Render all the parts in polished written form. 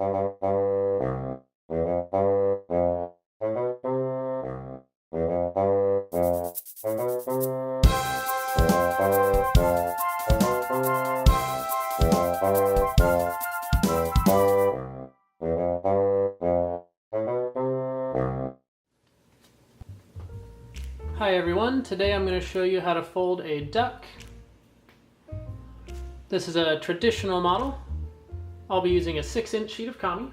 Hi everyone, today I'm going to show you how to fold a duck. This is a traditional model. I'll be using a 6-inch sheet of kami.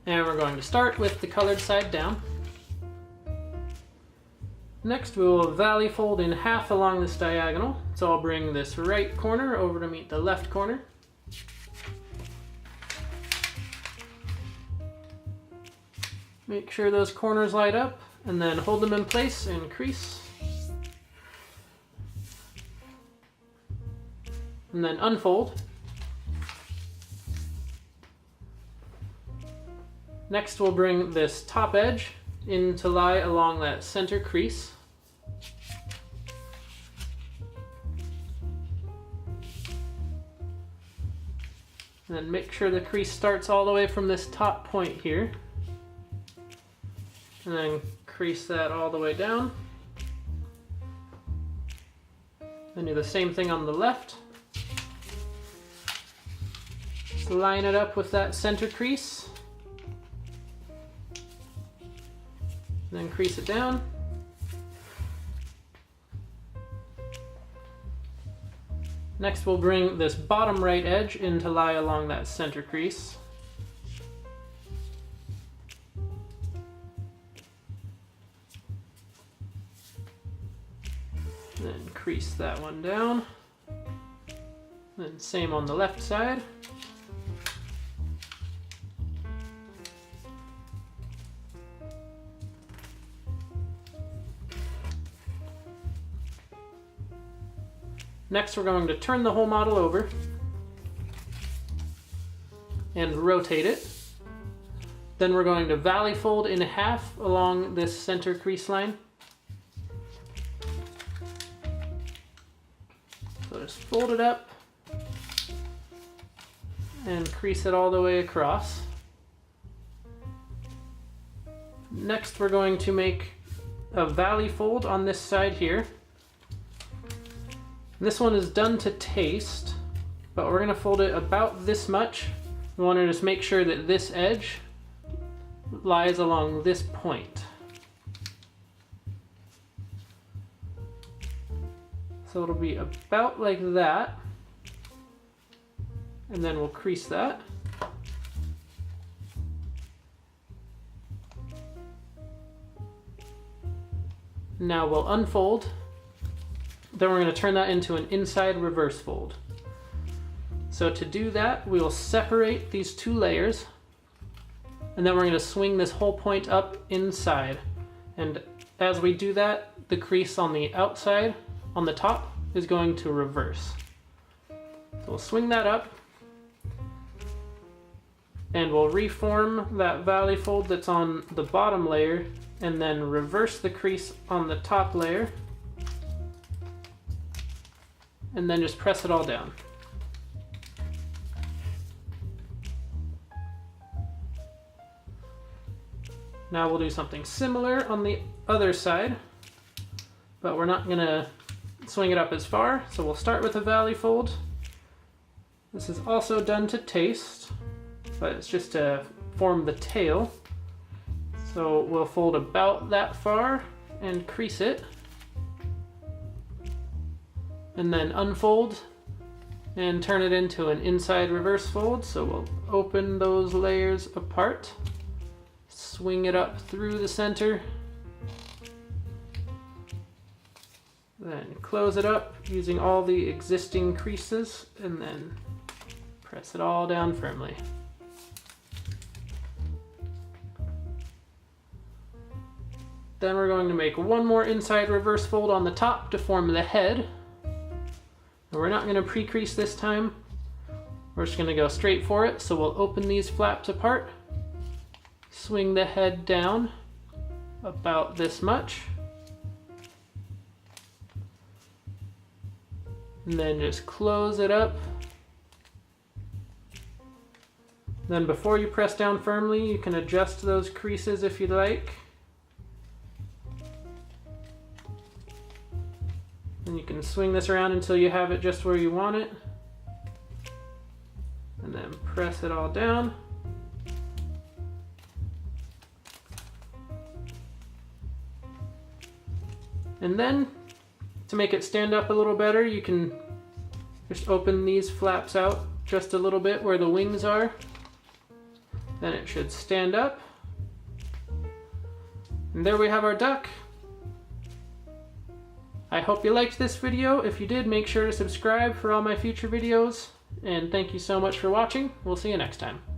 And we're going to start with the colored side down. Next we will valley fold in half along this diagonal. So I'll bring this right corner over to meet the left corner. Make sure those corners light up, and then hold them in place and crease. And then unfold. Next we'll bring this top edge in to lie along that center crease. And then make sure the crease starts all the way from this top point here. And then crease that all the way down. Then do the same thing on the left. Just line it up with that center crease. And then crease it down. Next we'll bring this bottom right edge in to lie along that center crease. Then crease that one down. Then same on the left side. Next we're going to turn the whole model over and rotate it. Then we're going to valley fold in half along this center crease line. So just fold it up and crease it all the way across. Next we're going to make a valley fold on this side here. This one is done to taste, but we're going to fold it about this much. We want to just make sure that this edge lies along this point. So it'll be about like that, and then we'll crease that. Now we'll unfold. Then we're going to turn that into an inside reverse fold. So to do that, we will separate these two layers, and then we're going to swing this whole point up inside. And as we do that, the crease on the outside, on the top, is going to reverse. So we'll swing that up, and we'll reform that valley fold that's on the bottom layer, and then reverse the crease on the top layer, and then just press it all down. Now we'll do something similar on the other side, but we're not gonna swing it up as far, so we'll start with a valley fold. This is also done to taste, but it's just to form the tail. So we'll fold about that far and crease it, and then unfold and turn it into an inside reverse fold. So we'll open those layers apart, swing it up through the center, then close it up using all the existing creases, and then press it all down firmly. Then we're going to make one more inside reverse fold on the top to form the head. And we're not going to pre-crease this time. We're just going to go straight for it. So we'll open these flaps apart, swing the head down about this much, and then just close it up Then before you press down firmly, you can adjust those creases if you'd like. And you can swing this around until you have it just where you want it. And then press it all down. And then, to make it stand up a little better, you can just open these flaps out just a little bit where the wings are. Then it should stand up. And there we have our duck. I hope you liked this video. If you did, make sure to subscribe for all my future videos. And thank you so much for watching. We'll see you next time.